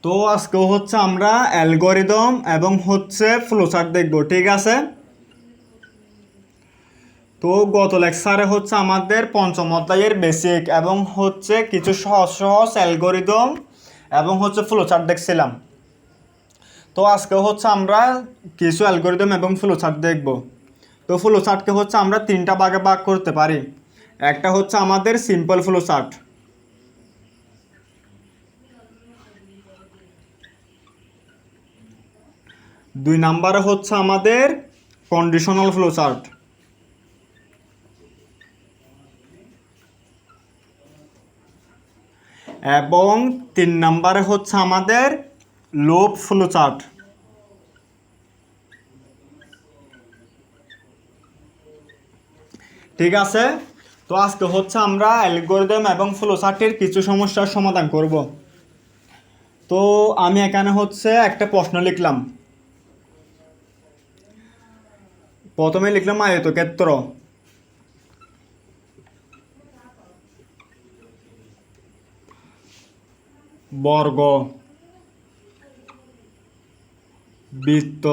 তো আজকেও হচ্ছে আমরা অ্যালগরিদম এবং হচ্ছে ফ্লোচার্ট দেখব, ঠিক আছে। তো গত লেকচারে হচ্ছে আমাদের পঞ্চম অধ্যায়ের বেসিক এবং হচ্ছে কিছু সহজ সহজ অ্যালগরিদম এবং হচ্ছে ফ্লোচার্ট দেখছিলাম। তো আজকে হচ্ছে আমরা কিছু অ্যালগরিদম এবং ফ্লোচার্ট দেখব। তো ফ্লোচার্টকে হচ্ছে আমরা তিনটা ভাগে ভাগ করতে পারি। একটা হচ্ছে আমাদের সিম্পল ফ্লোচার্ট, দুই নাম্বারে হচ্ছে আমাদের কন্ডিশনাল ফ্লোচার্ট, এবং তিন নাম্বারে হচ্ছে আমাদের লুপ ফ্লোচার্ট। ঠিক আছে। তো আজকে হচ্ছে আমরা অ্যালগরিদম এবং ফ্লোচার্টের কিছু সমস্যার সমাধান করব। তো আমি এখানে হচ্ছে একটা প্রশ্ন লিখলাম। প্রথমে লিখলাম আয়তক্ষেত্র, বর্গ, বৃত্ত,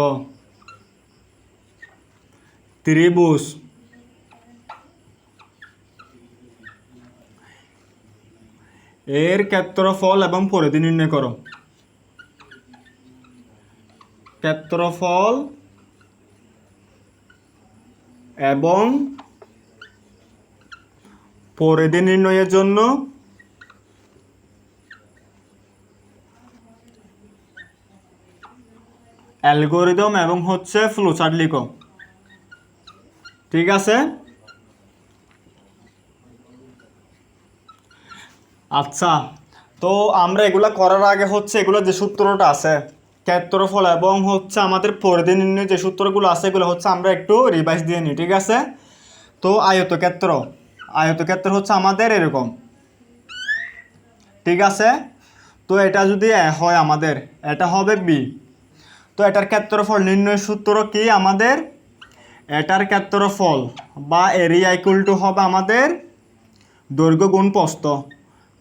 ত্রিভুজ, এর ক্ষেত্রফল এবং পরিধি নির্ণয় করো। ক্ষেত্রফল এবং পরিধি নির্ণয়ের জন্য অ্যালগরিদম এবং হচ্ছে ফ্লোচার্ট লিখো। ঠিক আছে। আচ্ছা, তো আমরা এগুলা করার আগে হচ্ছে এগুলো যে সূত্রটা আছে ক্ষেত্রফল এবং হচ্ছে আমাদের পরিধি নির্ণয় যে সূত্রগুলো আছে এগুলো হচ্ছে আমরা একটু রিভাইজ দিয়ে নিই। ঠিক আছে। তো আয়তক্ষেত্র হচ্ছে আমাদের এরকম। ঠিক আছে। তো এটা যদি এ হয় আমাদের, এটা হবে বি। তো এটার ক্ষেত্রফল নির্ণয় সূত্র কি আমাদের? এটার ক্ষেত্রফল বা এরিয়া ইকুয়াল টু হবে আমাদের দৈর্ঘ্য গুণ প্রস্থ,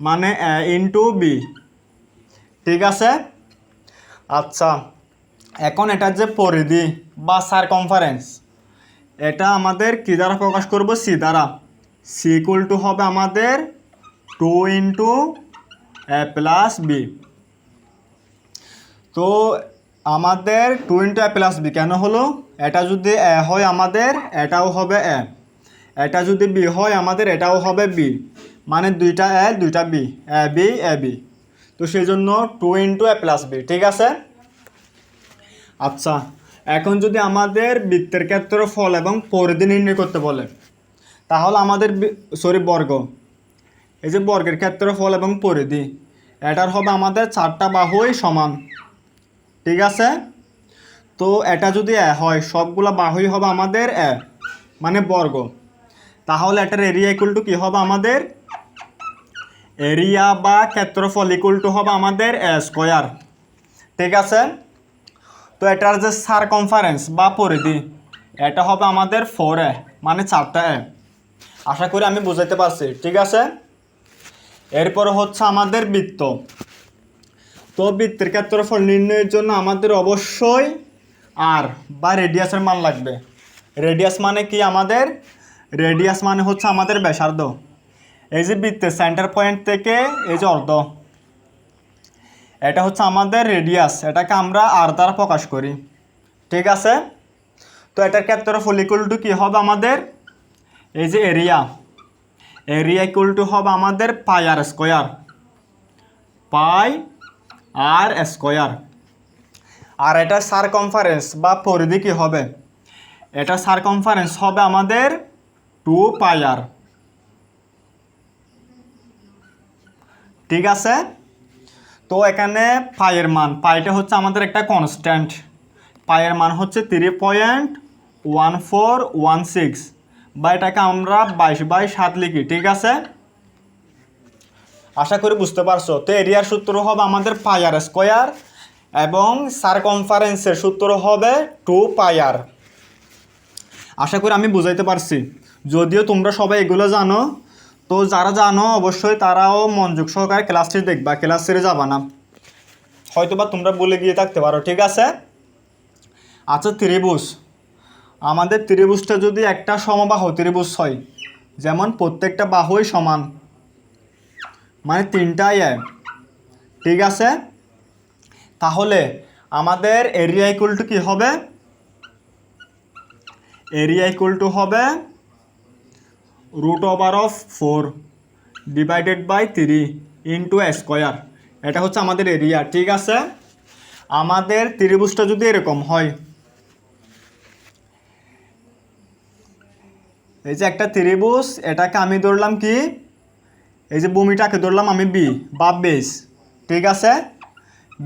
মানে এ ইন্টু বি। ঠিক আছে। আচ্ছা, এখন এটার যে পরিধি বা সারকমফারেন্স, এটা আমাদের কি দ্বারা প্রকাশ করব? সি দ্বারা। সি ইকুয়াল টু হবে আমাদের 2 ইন্টু এ প্লাস বি। তো আমাদের 2 ইন্টু এ প্লাস বি কেন হলো? এটা যদি এ হয় আমাদের এটাও হবে এ, এটা যদি বি হয় আমাদের এটাও হবে বি, মানে দুইটা এ দুইটা বি, এ বি। তো সেই জন্য 2 ইন্টু এ প্লাস বি। ঠিক আছে। আচ্ছা, এখন যদি আমাদের বৃত্তের ক্ষেত্রফল এবং পরিধি নির্ণয় করতে বলে, তাহলে আমাদের বর্গ, এই যে বর্গের ক্ষেত্রফল এবং পরিধি, এটার হবে আমাদের চারটা বাহুই সমান। ঠিক আছে। তো এটা যদি এ হয়, সবগুলা বাহুই হবে আমাদের এ, মানে বর্গ। তাহলে এটার এরিয়া ইকুয়াল টু কি হবে আমাদের? এরিয়া বা ক্ষেত্রফল ইকুয়াল টু হবে আমাদের এ স্কোয়ার। ঠিক আছে। তো এটার যে সারকমফারেন্স বা পরিধি, এটা হবে আমাদের 4 এ, মানে 4টা এ। আশা করি আমি বুঝাইতে পারছি। ঠিক আছে। এরপর হচ্ছে আমাদের বৃত্ত। তো বৃত্তের ক্ষেত্রফল নির্ণয়ের জন্য আমাদের অবশ্যই আর বা রেডিয়াসের মান লাগবে। রেডিয়াস মানে কি আমাদের? রেডিয়াস মানে হচ্ছে আমাদের ব্যাসার্ধ। এই যে বৃত্তের সেন্টার পয়েন্ট থেকে এই যে অর্ধ, এটা হচ্ছে আমাদের রেডিয়াস, এটাকে আমরা আর দ্বারা প্রকাশ করি। ঠিক আছে। তো এটার ক্ষেত্রফল ইকুয়াল টু কি হবে আমাদের? এই যে এরিয়া ইকুয়াল টু হবে আমাদের পাই আর স্কোয়ার, পাই আর স্কোয়ার। আর এটার সারকমফারেন্স বা পরিধি কি হবে? এটা সারকমফারেন্স হবে আমাদের 2 পাই আর। ঠিক আছে। তো এখানে পাইয়ের মান, পাইটা হচ্ছে আমাদের একটা কনস্ট্যান্ট, পাইয়ের মান হচ্ছে 3.1416, বা এটাকে আমরা 22/7 লিখি। ঠিক আছে। আশা করি বুঝতে পারছো। তো এরিয়ার সূত্র হবে আমাদের পাই আর স্কোয়ার এবং সারকমফারেন্সের সূত্র হবে 2 পাই আর। আশা করি আমি বুঝাইতে পারছি। যদিও তোমরা সবাই এগুলো জানো, তো যারা জানো অবশ্যই তারাও মনোযোগ সহকারে ক্লাসটি দেখবা, ক্লাস ছেড়ে যাবা না। হয়তোবা তোমরা বলে গিয়ে থাকতে পারো, ঠিক আছে। আচ্ছা, ত্রিভুজ, আমাদের ত্রিভুজটা যদি একটা সমবাহু ত্রিভুজ হয়, যেমন প্রত্যেকটা বাহুই সমান, মানে তিনটাই ঠিক আছে, তাহলে আমাদের এরিয়া ইকুয়াল টু কি হবে? এরিয়া ইকুয়াল টু হবে √4 ডিভাইডেড বাই 3 ইন্টু স্কোয়ার। এটা হচ্ছে আমাদের এরিয়া, ঠিক আছে। আমাদের ত্রিভুজটা যদি এরকম হয়, এই যে একটা ত্রিভুজ, এটাকে আমি ধরলাম কি, এই যে ভূমিটাকে ধরলাম আমি বি বা বেস, ঠিক আছে।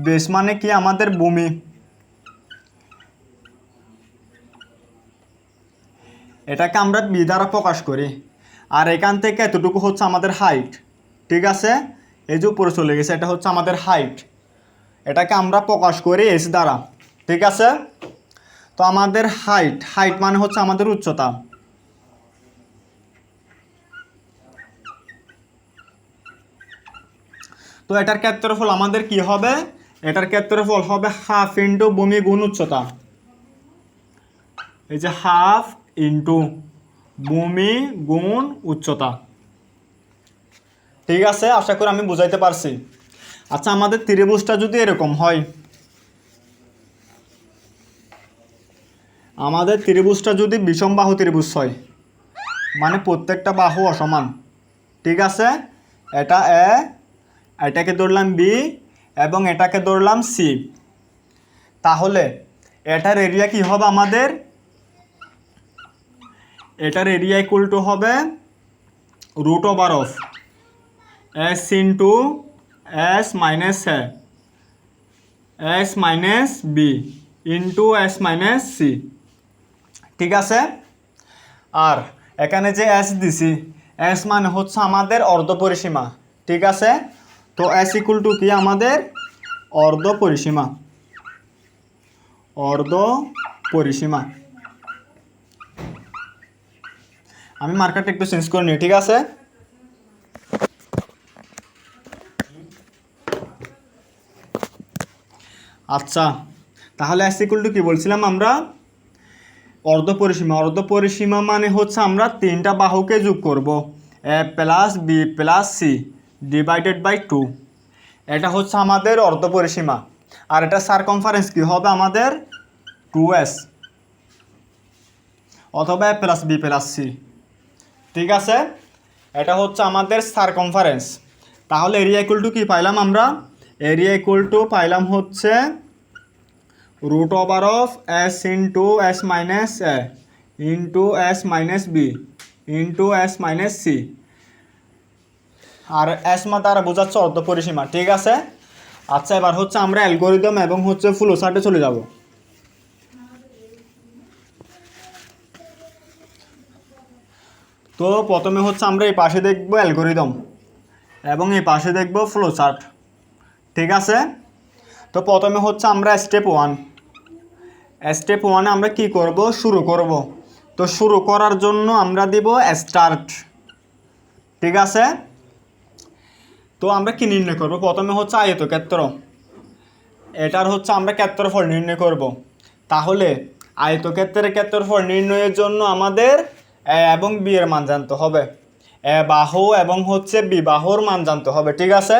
বেস মানে কি আমাদের ভূমি, এটাকে আমরা বি দ্বারা প্রকাশ করি। আর এখান থেকে এতটুকু হচ্ছে আমাদের হাইট, ঠিক আছে। এই যে উপরে চলে গেছে, এটা হচ্ছে আমাদের হাইট, এটাকে আমরা প্রকাশ করি এস দ্বারা, ঠিক আছে। তো আমাদের হাইট মানে হচ্ছে আমাদের উচ্চতা। তো এটার ক্ষেত্রফল আমাদের কি হবে? এটার ক্ষেত্রফল হবে হাফ ইন্টু ভূমি গুণ উচ্চতা। এই যে হাফ ইন্টু ভূমি গুণ উচ্চতা, ঠিক আছে। আশা করি আমি বুঝাইতে পারছি। আচ্ছা, আমাদের ত্রিভুজটা যদি এরকম হয়, আমাদের ত্রিভুজটা যদি বিষমবাহু ত্রিভুজ হয়, মানে প্রত্যেকটা বাহু অসমান, ঠিক আছে। এটা এ, এটাকে ধরলাম বি এবং এটাকে ধরলাম সি, তাহলে এটার এরিয়া কি হবে আমাদের? এটার এরিয়া ইকুয়াল টু হবে √(s into s minus s minus B into s minus C, ঠিক আছে। আর এখানে যে s দিছি, s মানে হচ্ছে আমাদের অর্ধ পরিসীমা, ঠিক আছে। তো s ইকুয়াল টু কি আমাদের অর্ধ পরিসীমা, অর্ধ পরিসীমা। আমি মার্কারটা একটু চেঞ্জ করে নিই, ঠিক আছে। আচ্ছা, তাহলে s ইকুয়াল টু কি বলছিলাম আমরা? অর্ধ পরিসীমা। অর্ধ পরিসীমা মানে হচ্ছে আমরা তিনটা বাহুকে যোগ করব, a plus B plus C divided by 2। এটা হচ্ছে আমাদের অর্ধ পরিসীমা। আর এটা সারকমফারেন্স কি হবে আমাদের? 2s অথবা a plus B plus C, ঠিক আছে। এটা হচ্ছে আমাদের সারকমফারেন্স। তাহলে এরিয়া ইকুয়াল টু কি পাইলাম আমরা? এরিয়া ইকুয়াল টু পাইলাম হচ্ছে √(s into s minus a into s minus B into s minus C. আর s দ্বারা বোঝাচ্ছে অর্ধ পরিসীমা, ঠিক আছে। আচ্ছা, এবার হচ্ছে আমরা অ্যালগরিদম এবং হচ্ছে ফ্লো চার্টে চলে যাব। তো প্রথমে হচ্ছে আমরা এই পাশে দেখব অ্যালগরিদম এবং এই পাশে দেখব ফ্লো চার্ট, ঠিক আছে। তো প্রথমে হচ্ছে আমরা স্টেপ 1 আমরা কি করব? শুরু করব। তো শুরু করার জন্য আমরা দিব স্টার্ট, ঠিক আছে। তো আমরা কি নির্ণয় করব? প্রথমে হচ্ছে আয়তক্ষেত্র, এটার হচ্ছে আমরা ক্ষেত্রফল নির্ণয় করব। তাহলে আয়তক্ষেত্রের ক্ষেত্রফল নির্ণয়ের জন্য আমাদের এ এবং বি এর মান জানতে হবে, এ বাহু এবং হচ্ছে বি বাহুর মান জানতে হবে, ঠিক আছে।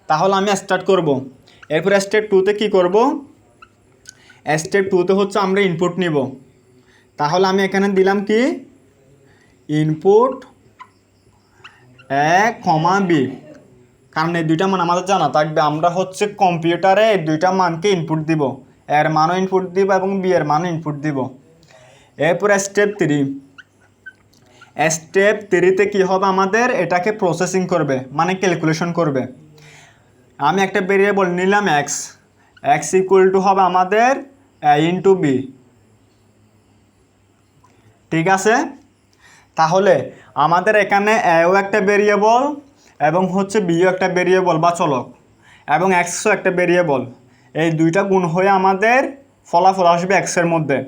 তাহলে আমি স্টার্ট করব। এরপর স্টেপ 2তে কি করব? স্টেপ 2তে হচ্ছে আমরা ইনপুট নিব। তাহলে আমি এখানে দিলাম কি ইনপুট এ কমা বি, কারণ এই দুইটা মান আমাদের জানা থাকবে। আমরা হচ্ছে কম্পিউটারে এই দুইটা মানকে ইনপুট দিব, এর মানও ইনপুট দিব এবং বি এর মানও ইনপুট দিব। এরপর স্টেপ 3তে কি হবে আমাদের? এটাকে প্রসেসিং করবে, মানে ক্যালকুলেশন করবে। আমি একটা ভেরিয়েবল নিলাম এক্স ইকুয়াল টু হবে আমাদের এ ইন্টু বি, ঠিক আছে। তাহলে আমাদের এখানে এও একটা ভেরিয়েবল এবং হচ্ছে বিও একটা ভেরিয়েবল বা চলক এবং এক্সও একটা ভেরিয়েবল, এই দুইটা গুণ হয়ে আমাদের ফলাফল আসবে এক্সের মধ্যে।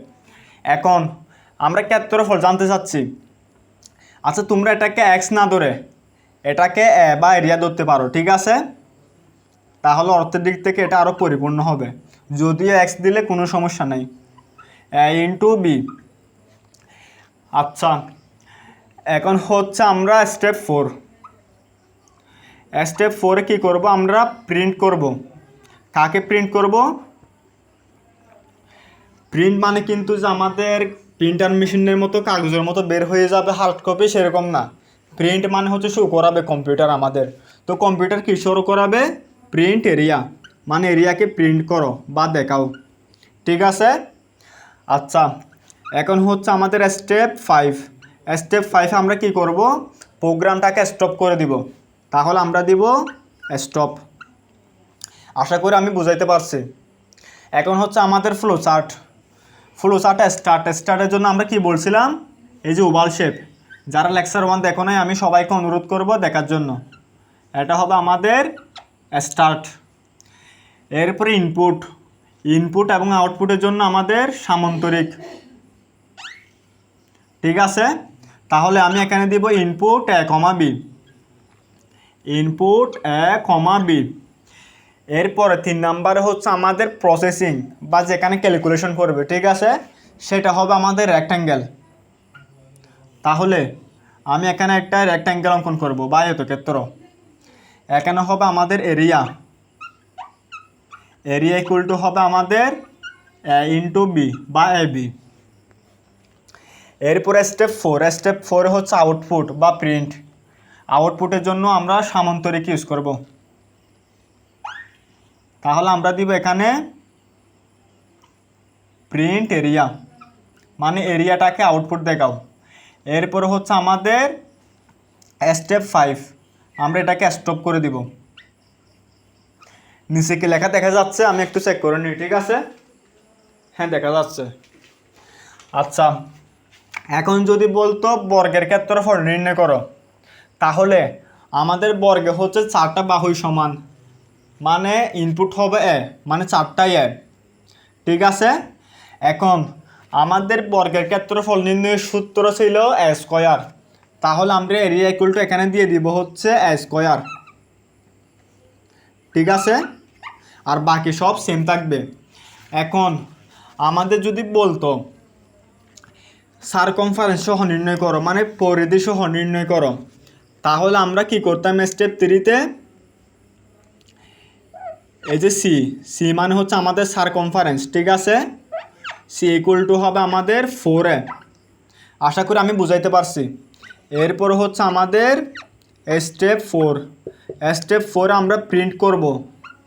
এখন আমরা ক্ষেত্রফল জানতে চাচ্ছি। আচ্ছা, তোমরা এটাকে এক্স না ধরে এটাকে এ বা এরিয়া ধরতে পারো, ঠিক আছে। তাহলে অর্থের দিক থেকে এটা আরও পরিপূর্ণ হবে। যদিও এক্স দিলে কোনো সমস্যা নেই। এ ইন্টু বি। আচ্ছা, এখন হচ্ছে আমরা স্টেপ 4। স্টেপ 4-এ কী করব, আমরা প্রিন্ট করব। কাকে প্রিন্ট করব? প্রিন্ট মানে কিন্তু যে আমাদের প্রিন্টার মেশিনের মতো কাগজের মতো বের হয়ে যাবে হার্ড কপি, সেরকম না। প্রিন্ট মানে হচ্ছে শো করাবে কম্পিউটার আমাদের। তো কম্পিউটার কী শো করাবে? প্রিন্ট এরিয়া, মানে এরিয়াকে প্রিন্ট করো বা দেখাও। ঠিক আছে? আচ্ছা, এখন হচ্ছে আমাদের স্টেপ 5। স্টেপ 5-এ আমরা কি করব? প্রোগ্রামটাকে স্টপ করে দিব। তাহলে আমরা দিব স্টপ। আশা করি আমি বুঝাইতে পারছি। এখন হচ্ছে আমাদের ফ্লো চার্ট। ফ্লো চার্ট স্টার্টের জন্য আমরা কি বলছিলাম? এই যে ওভাল শেপ। যারা লেকচার 1 দেখো নাই, আমি সবাইকে অনুরোধ করব দেখার জন্য। এটা হবে আমাদের স্টার্ট। এরপরে ইনপুট এবং আউটপুটের জন্য আমাদের সামান্তরিক। ঠিক আছে? তাহলে আমি এখানে দিব ইনপুট এ কমা বি। ইনপুট এ কমা বি। এরপরে 3 নাম্বারে হচ্ছে আমাদের প্রসেসিং বা যেখানে ক্যালকুলেশন করবে। ঠিক আছে? সেটা হবে আমাদের রেক্ট্যাঙ্গেল। তাহলে আমি এখানে একটা রেক্ট্যাঙ্গেল অঙ্কন করব বা আয়তক্ষেত্র। এখানে হবে আমাদের এরিয়া ইকুয়াল টু হবে আমাদের এ ইন্টু বি বা এ বি। এরপরে স্টেপ 4 হচ্ছে আউটপুট বা প্রিন্ট। আউটপুটের জন্য আমরা সামান্তরিক ইউজ করব। তাহলে আমরা দিব এখানে প্রিন্ট এরিয়া, মানে এরিয়াটাকে আউটপুট দেখাও। এরপরে হচ্ছে আমাদের স্টেপ 5, আমরা এটাকে স্টপ করে দিব। নিচে কি লেখা দেখা যাচ্ছে? আমি একটু চেক করে নিই। ঠিক আছে? হ্যাঁ, দেখা যাচ্ছে। আচ্ছা, এখন যদি বলতো বর্গের ক্ষেত্রফল নির্ণয় করো, তাহলে আমাদের বর্গে হচ্ছে 4টা বাহুই সমান, মানে ইনপুট হবে এ, মানে 4টাই এ। ঠিক আছে? এখন আমাদের বর্গের ক্ষেত্রফল নির্ণয়ের সূত্র ছিল এ স্কয়ার। তাহলে আমরা এরিয়া ইকুয়াল টু এখানে দিয়ে দিব হচ্ছে এ স্কয়ার। ঠিক আছে? আর বাকি সব সেম থাকবে। এখন আমাদের যদি বলতো সারকমফারেন্স সহ নির্ণয় করো, মানে পরিধি সহ নির্ণয় করো, তাহলে আমরা কি করতাম? স্টেপ 3-তে এই যে সি মানে হচ্ছে আমাদের সারকমফারেন্স। ঠিক আছে? সি ইকুয়াল টু হবে আমাদের 4a। আশা করি আমি বুঝাইতে পারছি। এরপর হচ্ছে আমাদের স্টেপ 4 আমরা প্রিন্ট করব,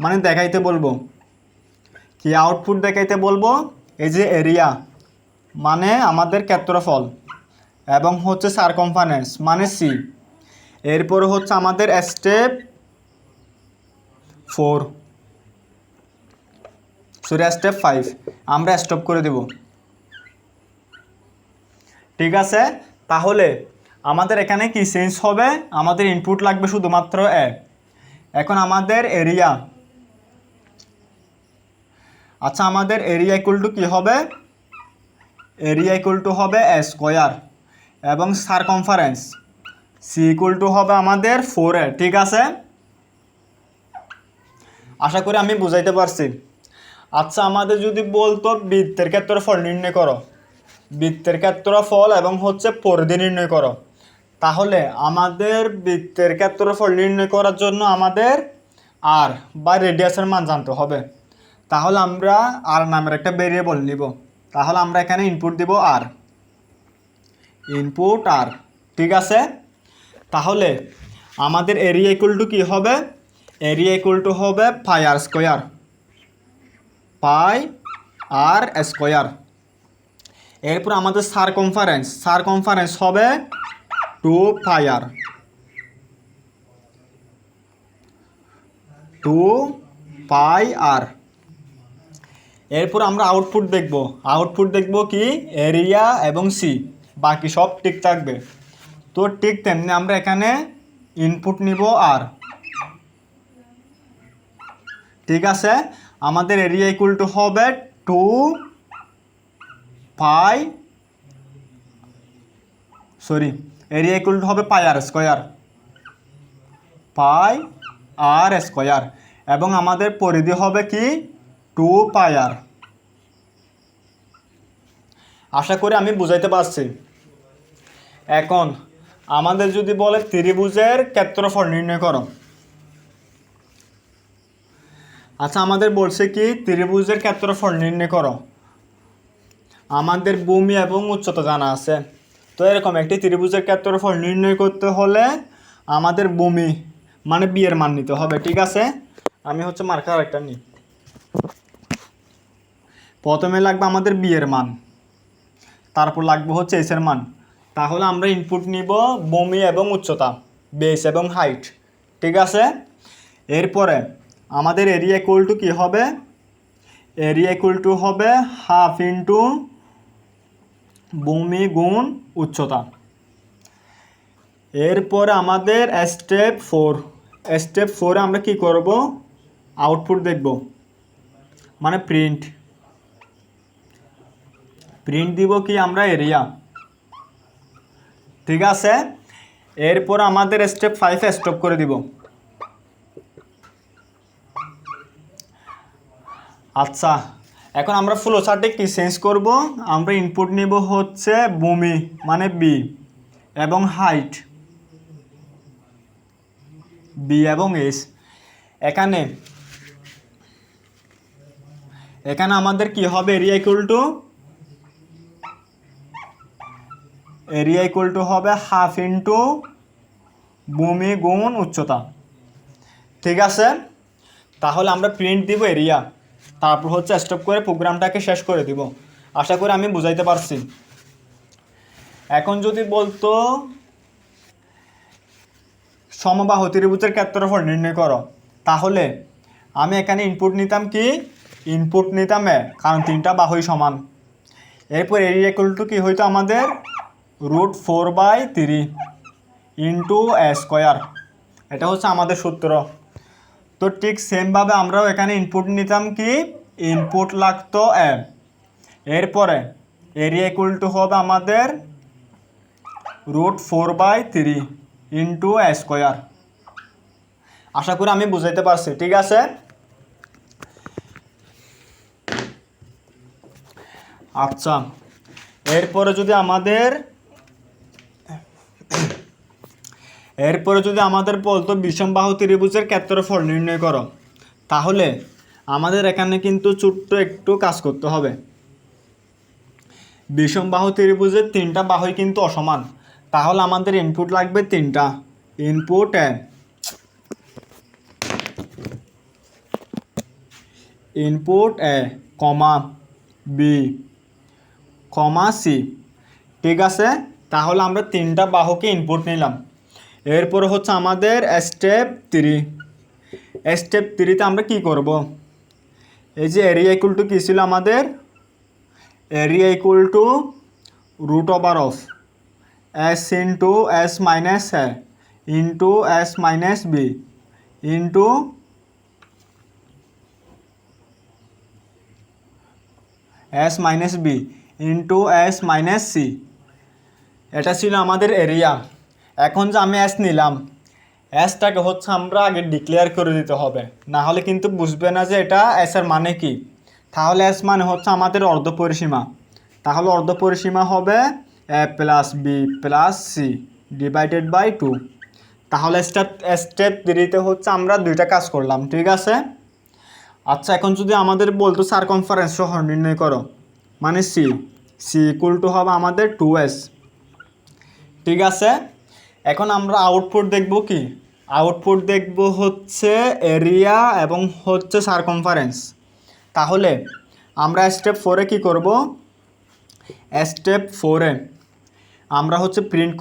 মানে দেখাইতে বলবো। কি আউটপুট দেখাইতে বলবো? এই যে এরিয়া, মানে আমাদের ক্ষেত্রফল, এবং হচ্ছে সারকমফারেন্স মানে সি। এরপর হচ্ছে আমাদের স্টেপ 5 আমরা স্টপ করে দেব। ঠিক আছে? তাহলে আমাদের এখানে কি চেঞ্জ হবে? আমাদের ইনপুট লাগবে শুধুমাত্র এ। এখন আমাদের এরিয়া, আচ্ছা আমাদের এরিয়া ইকুয়াল টু কী হবে? এরিয়া ইকুয়াল টু হবে এ স্কয়ার, এবং সারকমফারেন্স সি ইকুয়াল টু হবে আমাদের 4a। ঠিক আছে? আশা করি আমি বুঝাইতে পারছি। আচ্ছা, আমাদের যদি বলতো বৃত্তের ক্ষেত্রফল নির্ণয় করো, বৃত্তের ক্ষেত্রফল এবং হচ্ছে পরিধি নির্ণয় করো, তাহলে আমাদের বৃত্তের ক্ষেত্রফল নির্ণয় করার জন্য আমাদের আর বা রেডিয়াসের মান জানতে হবে। তাহলে আমরা আর নামের একটা ভেরিয়েবল নিব। তাহলে আমরা এখানে ইনপুট দিব আর। ঠিক আছে? তাহলে আমাদের এরিয়া ইকুয়াল টু কী হবে? এরিয়া ইকুয়াল টু হবে পাই আর স্কয়ার। এরপর আমাদের সারকমফারেন্স হবে 2 পাই আর। এরপর আমরা আউটপুট দেখব কি? এরিয়া এবং সি, বাকি সব ঠিক থাকবে। তো ঠিক তেমনি আমরা এখানে ইনপুট নিব আর। ঠিক আছে? আমাদের এরিয়া ইকুয়াল টু হবে 2 পাই, এরিয়া ইকুয়াল টু হবে পাই আর স্কয়ার। এবং আমাদের পরিধি হবে কি 2 পাই আর। আশা করি আমি বুঝাইতে পারছি। এখন আমাদের যদি বলে ত্রিভুজের ক্ষেত্রফল নির্ণয় করো, আচ্ছা আমাদের বলছে কি ত্রিভুজের ক্ষেত্রফল নির্ণয় করো, আমাদের ভূমি এবং উচ্চতা জানা আছে। তো এরকম একটি ত্রিভুজের ক্ষেত্রফল নির্ণয় করতে হলে আমাদের ভূমি মানে বি এর মান নিতে হবে। ঠিক আছে, আমি হচ্ছে মার্কার একটা নিই। প্রথমে লাগবে আমাদের বি এর মান, তারপর লাগবে হচ্ছে এস এর মান। তাহলে আমরা ইনপুট নিব ভূমি এবং উচ্চতা, বেস এবং হাইট। ঠিক আছে, এরপরে আমাদের এরিয়া ইকুয়াল টু কী হবে, এরিয়া ইকুয়াল টু হবে হাফ ইন্টু ভূমি গুণ উচ্চতা। এরপরে আমাদের স্টেপ 4, স্টেপ 4-এ আমরা কি করব, আউটপুট দেখব, মানে প্রিন্ট দিব কি আমরা এরিয়া। ঠিক আছে, এরপর আমাদের স্টেপ 5-এ স্টপ করে দিব। আচ্ছা, এখন আমরা ফ্লো চার্টে কি চেঞ্জ করব, আমরা ইনপুট নিব হচ্ছে ভূমি মানে বি এবং হাইট বি এবং এস। এখানে আমাদের কি হবে, এরিয়া ইকুয়াল টু হবে হাফ ইন্টু ভূমি গুণ উচ্চতা। ঠিক আছে, তাহলে আমরা প্রিন্ট দিব এরিয়া, তারপর হচ্ছে স্টপ করে প্রোগ্রামটাকে শেষ করে দিব। আশা করি আমি বুঝাইতে পারছি। এখন যদি বলতো সমবাহু ত্রিভুজের ক্ষেত্রফল নির্ণয় করো, তাহলে আমি এখানে ইনপুট নিতাম কি, ইনপুট নিতাম এ, কারণ তিনটা বাহুই সমান। এরপর এরিয়া ইকুয়াল টু কি হইতো আমাদের √4/3 ইন্টু এ স্কোয়ার, এটা হচ্ছে আমাদের সূত্র। তো ঠিক সেমভাবে আমরাও এখানে ইনপুট নিতাম কি, ইনপুট লাগতো এ। এরপরে এরিয়া ইকুয়াল টু হবে আমাদের √4/3 ইন্টু এ স্কোয়ার। আশা করি আমি বুঝাইতে পারছি। ঠিক আছে, আচ্ছা এরপরে যদি আমাদের বলতো বিষমবাহু ত্রিভুজের ক্ষেত্রফল নির্ণয় করো, তাহলে আমাদের এখানে কিন্তু ছোট্ট একটু কাজ করতে হবে। বিষমবাহু ত্রিভুজের তিনটা বাহুই কিন্তু অসমান, তাহলে আমাদের ইনপুট লাগবে তিনটা, ইনপুট এ কমা বি কমা সি। ঠিক আছে, তাহলে আমরা তিনটা বাহুকে ইনপুট নিলাম। এরপর হচ্ছে আমাদের স্টেপ 3-তে আমরা কি করব, এই যে এরিয়া ইকুয়াল টু কী ছিল আমাদের, area equal to √s into s minus A into s minus B into s minus B into s minus C. এটা ছিল আমাদের এরিয়া। এখন যে আমি s নিলাম, এসটাকে হচ্ছে আমরা আগে ডিক্লেয়ার করে দিতে হবে, না হলে কিন্তু বুঝবে না যে এটা এস এর মানে কি। তাহলে এস মানে হচ্ছে আমাদের অর্ধপরিসীমা, তাহলে অর্ধপরিসীমা হবে a plus B plus C divided by 2। তাহলে স্টেপ 3-তে হচ্ছে আমরা দুইটা কাজ করলাম। ঠিক আছে, আচ্ছা এখন যদি আমাদের বলতো সারকমফারেন্স সহ নির্ণয় করো, মানে সি ইকুয়াল টু হবে আমাদের 2s। ঠিক আছে, এখন আমরা আউটপুট দেখব কি, আউটপুট দেখব হচ্ছে এরিয়া এবং হচ্ছে সারকমফারেন্স। তাহলে আমরা স্টেপ 4-এ কি করব, স্টেপ 4-এ আমরা হচ্ছে প্রিন্ট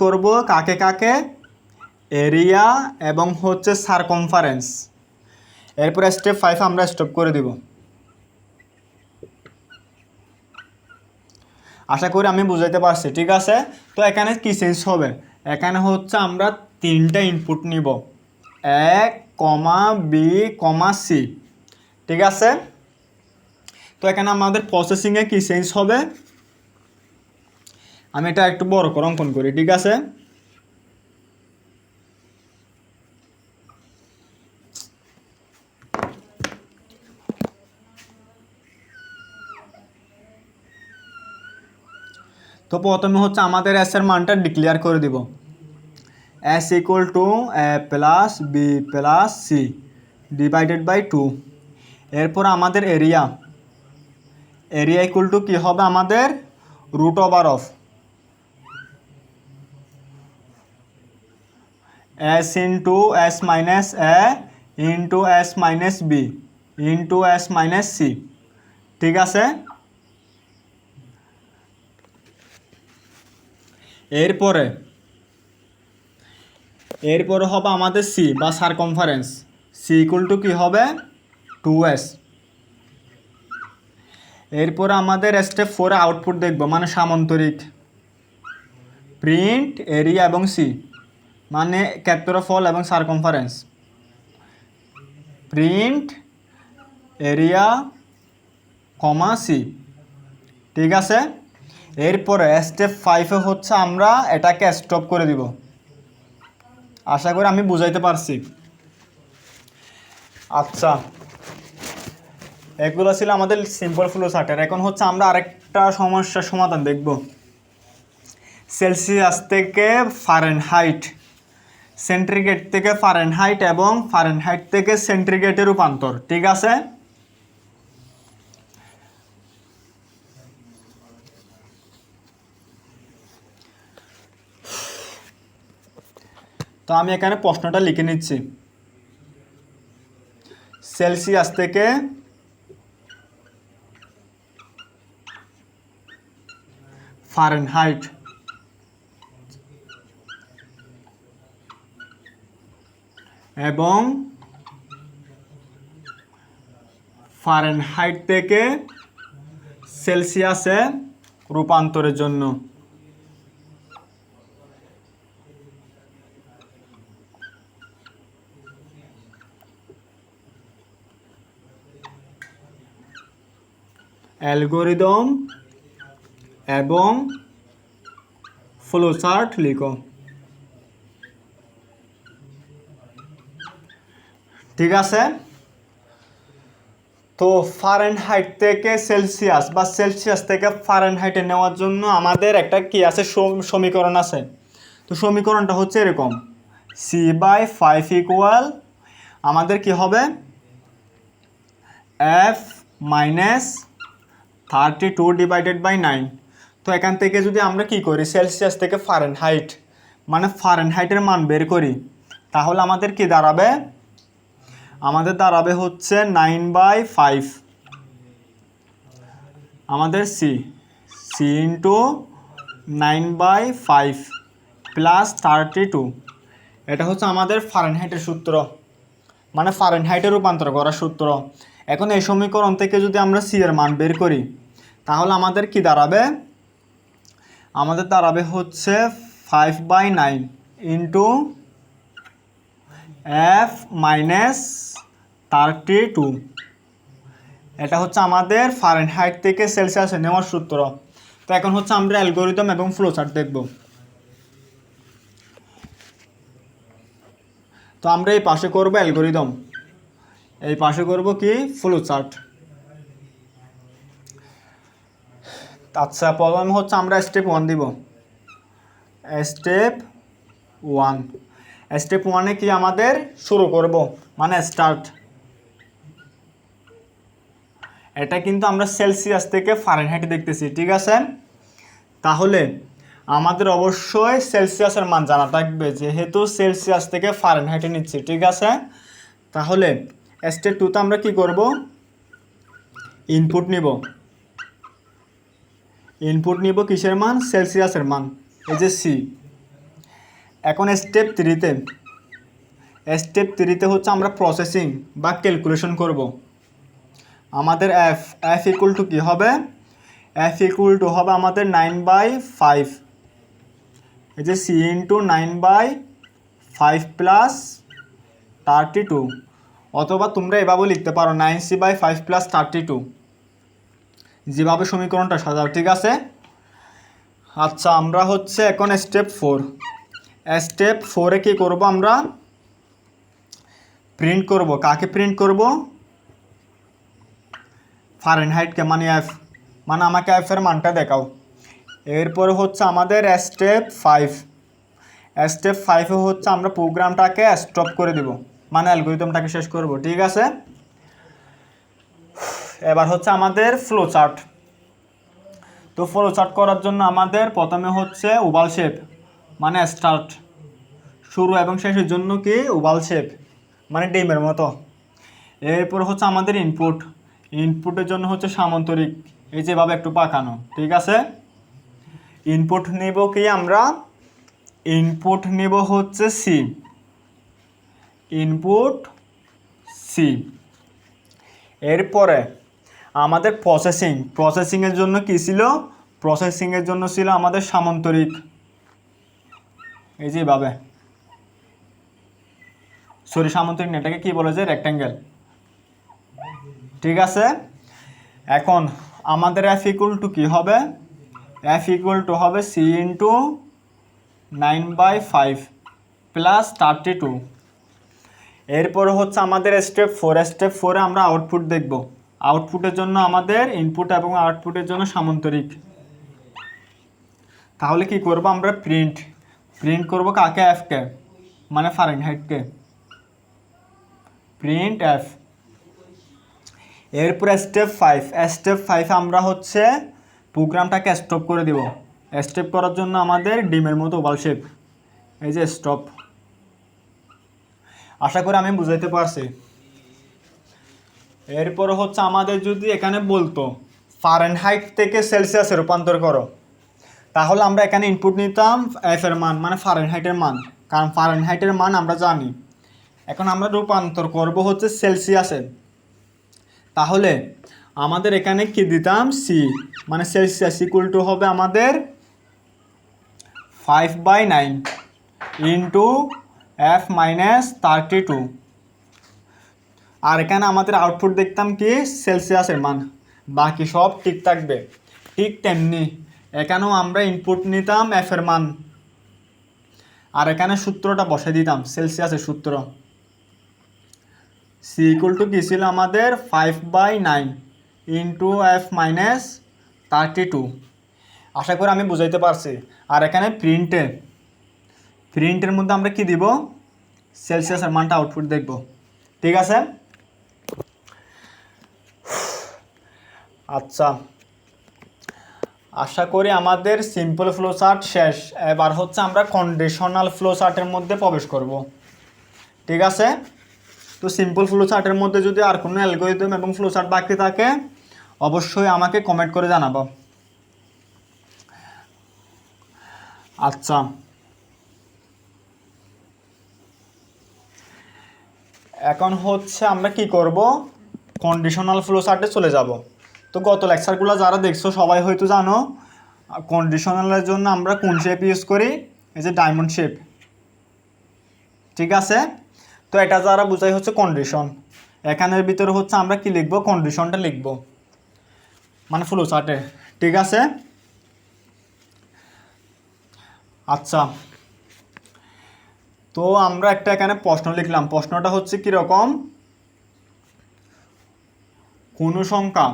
করব কাকে, এরিয়া এবং হচ্ছে সারকমফারেন্স। এরপর স্টেপ 5 আমরা স্টপ করে দিব। আশা করি আমি বুঝাইতে পারছি। ঠিক আছে, তো এখানে কি চেঞ্জ হবে, এখানে হচ্ছে আমরা তিনটা ইনপুট নিব, এ কমা বি কমা সি। ঠিক আছে, তো এখানে আমাদের প্রসেসিংয়ে কি চেঞ্জ হবে, আমি এটা একটু বড় করে অঙ্কন করি। ঠিক আছে, তো প্রথমে হচ্ছে আমাদের এস এর মানটা ডিক্লেয়ার করে দিব, S equal to A plus B plus C divided by 2। এরপর আমাদের এরিয়া ইকুয়াল টু কী হবে আমাদের root over of S into S minus A into S minus B into S minus C. ঠিক আছে, এরপরে হবে আমাদের সি বা সারকমফারেন্স, সি ইকুয়াল টু কী হবে 2s। এরপরে আমাদের স্টেপ 4 আউটপুট দেখব, মানে সামান্তরিক প্রিন্ট এরিয়া এবং সি, মানে ক্ষেত্রফল এবং সারকমফারেন্স, প্রিন্ট এরিয়া কমা সি। ঠিক আছে, এরপরে স্টেপ 5 হচ্ছে আমরা এটাকে স্টপ করে দিব। আশা করি আমি বুঝাইতে পারছি। আচ্ছা, এগুলো ছিল আমাদের সিম্পল ফ্লো চার্টের। এখন হচ্ছে আমরা আরেকটা সমস্যার সমাধান দেখব, সেলসিয়াস থেকে ফারেনহাইট, সেন্টিগ্রেড থেকে ফারেনহাইট এবং ফারেনহাইট থেকে সেন্টিগ্রেডে রূপান্তর। ঠিক আছে, তো আমি এখানে প্রশ্নটা লিখে নিচ্ছি, সেলসিয়াস থেকে ফারেনহাইট এবং ফারেনহাইট থেকে সেলসিয়াসে রূপান্তরের জন্য অ্যালগরিদম এবং ফ্লোচার্ট লিখো। ঠিক আছে, তো ফারেনহাইট থেকে সেলসিয়াস বা সেলসিয়াস থেকে ফারেনহাইটে নেওয়ার জন্য আমাদের একটা কি আছে, সমীকরণ আছে। তো সমীকরণটা হচ্ছে এরকম, c/5 ইকুয়াল আমাদের কি হবে f মাইনাস 32 ডিভাইডেড বাই 9। তো এখান থেকে যদি আমরা কি করি, সেলসিয়াস থেকে ফারেনহাইট মানে ফারেনহাইটের মান বের করি, তাহলে আমাদের কি দাঁড়াবে, আমাদের দাঁড়াবে হচ্ছে 9/5 আমাদের সি ইন্টু 9/5 প্লাস 32। এটা হচ্ছে আমাদের ফারেনহাইটের সূত্র, মানে ফারেনহাইটে রূপান্তর করার সূত্র। এখন এই সমীকরণ থেকে যদি আমরা সি এর মান বের করি, তাহলে আমাদের কি দাঁড়াবে, আমাদের দাঁড়াবে হচ্ছে 5/9 ইন্টু এফ মাইনাস 32। এটা হচ্ছে আমাদের ফারেনহাইট থেকে সেলসিয়াসে নেওয়ার সূত্র। তো এখন হচ্ছে আমরা অ্যালগরিদম এবং ফ্লোচার্ট দেখব। তো আমরা এই পাশে করব অ্যালগরিদম, এই পাশে করব কি ফ্লোচার্ট। আচ্ছা, প্রথমে হচ্ছে আমরা স্টেপ 1 দিব, স্টেপ 1 কি আমাদের শুরু করব, মানে স্টার্ট। এটা কিন্তু আমরা সেলসিয়াস থেকে ফারেনহাইট দেখতেছি। ঠিক আছে, তাহলে আমাদের অবশ্যই সেলসিয়াসের মান জানা থাকবে, যেহেতু সেলসিয়াস থেকে ফারেনহাইটে নিচ্ছি। ঠিক আছে, তাহলে স্টেপ 2তে আমরা কি করব, ইনপুট নিব কিসের মান, সেলসিয়াসের মান, এই যে সি। এখন স্টেপ 3তে হচ্ছে আমরা প্রসেসিং বা ক্যালকুলেশন করব। আমাদের এফ ইকুয়াল টু কী হবে, এফ ইকুয়াল টু হবে আমাদের 9/5, এই যে সি ইন্টু 9/5 প্লাস 32, অথবা তোমরা এভাবে লিখতে পারো 9c/5 প্লাস 32, যেভাবে সমীকরণটা সাজাও। ঠিক আছে, আচ্ছা, আমরা হচ্ছে এখন স্টেপ 4 কী করব, আমরা প্রিন্ট করব। কাকে প্রিন্ট করব, ফারেনহাইটকে, মানে এফ, মানে আমাকে এফ এর মানটা দেখাও। এরপরে হচ্ছে আমাদের স্টেপ 5 হচ্ছে আমরা প্রোগ্রামটাকে স্টপ করে দিব, মানে অ্যালগরিদমটাকে শেষ করব। ঠিক আছে, এবার হচ্ছে আমাদের ফ্লো চার্ট। তো ফ্লো চার্ট করার জন্য আমাদের প্রথমে হচ্ছে ওভাল শেপ, মানে স্টার্ট, শুরু এবং শেষের জন্য কি ওভাল শেপ, মানে ডিমের মতো। এরপর হচ্ছে আমাদের ইনপুটের জন্য হচ্ছে সামান্তরিক, এই যেভাবে একটু পাকানো। ঠিক আছে, ইনপুট নেব কি আমরা, ইনপুট নেব হচ্ছে সি, ইনপুট সি। এরপরে আমাদের প্রসেসিংয়ের জন্য কি ছিল, প্রসেসিংয়ের জন্য ছিল আমাদের সামান্তরিক, এই যেভাবে, সামান্তরিক না, এটাকে কি বলে যে রেক্ট্যাঙ্গেল। ঠিক আছে, এখন আমাদের এফ ইকুয়াল টু কি হবে, এফ ইকুয়াল টু হবে সি ইন্টু 9/5 প্লাস 32। এরপরে হচ্ছে আমাদের স্টেপ 4 আমরা আউটপুট দেখব। আউটপুটের জন্য আমাদের ইনপুট এবং আউটপুটের জন্য সামান্তরিক। তাহলে কি করব আমরা, প্রিন্ট করব কাকে, এফকে, মানে ফারেনহাইটকে, প্রিন্ট এফ। এরপর স্টেপ 5 আমরা হচ্ছে প্রোগ্রামটাকে স্টপ করে দিব। স্টপ করার জন্য আমাদের ডিমের মতো ওভাল শেপ, এই যে স্টপ। আশা করি আমি বুঝাইতে পারছি। এরপর হচ্ছে আমাদের যদি এখানে বলতো ফারেনহাইট থেকে সেলসিয়াসে রূপান্তর করো, তাহলে আমরা এখানে ইনপুট নিতাম এফ এর মান, মানে ফারেনহাইটের মান, কারণ ফারেনহাইটের মান আমরা জানি। এখন আমরা রূপান্তর করব হচ্ছে সেলসিয়াসে, তাহলে আমাদের এখানে কি দিতাম, সি, মানে সেলসিয়াস ইকুয়াল টু হবে আমাদের 5/9 ইন্টু এফ মাইনাস 32। আর এখানে আমাদের আউটপুট দেখতাম কি সেলসিয়াসের মান, বাকি সব ঠিক থাকবে। ঠিক তেমনি এখানেও আমরা ইনপুট নিতাম এফ এর মান, আর এখানে সূত্রটা বসে দিতাম সেলসিয়াসের সূত্র। সি ইকুয়াল টু কী ছিল আমাদের 5/9 ইন্টু এফ মাইনাস 32। আশা করি আমি বুঝাইতে পারছি। আর এখানে প্রিন্টের মধ্যে আমরা কি দিব, সেলসিয়াসের মানটা আউটপুট দেখব। ঠিক আছে, আচ্ছা, আশা করি আমাদের সিম্পল ফ্লো চার্ট শেষ। এবার হচ্ছে আমরা কন্ডিশনাল ফ্লো চার্টের মধ্যে প্রবেশ করব। ঠিক আছে, তো সিম্পল ফ্লো চার্টের মধ্যে যদি আর কোনো অ্যালগরিদম এবং ফ্লো চার্ট বাকি থাকে অবশ্যই আমাকে কমেন্ট করে জানাবো। আচ্ছা, এখন হচ্ছে আমরা কি করব, কন্ডিশনাল ফ্লো চার্টে চলে যাব। তো গত লেকচারগুলো যারা দেখছো সবাই হয়তো জানো কন্ডিশনালের জন্য আমরা কোন শেপ ইউজ করি, এই যে ডায়মন্ড শেপ। ঠিক আছে, তো এটা যারা বোঝাই হচ্ছে কন্ডিশন। এখানের ভিতরে হচ্ছে আমরা কি লিখব, কন্ডিশনটা লিখব, মানে ফ্লো চার্টে। ঠিক আছে, আচ্ছা, তো আমরা একটা এখানে প্রশ্ন লিখলাম। প্রশ্নটা হচ্ছে কীরকম, কোন সংখ্যা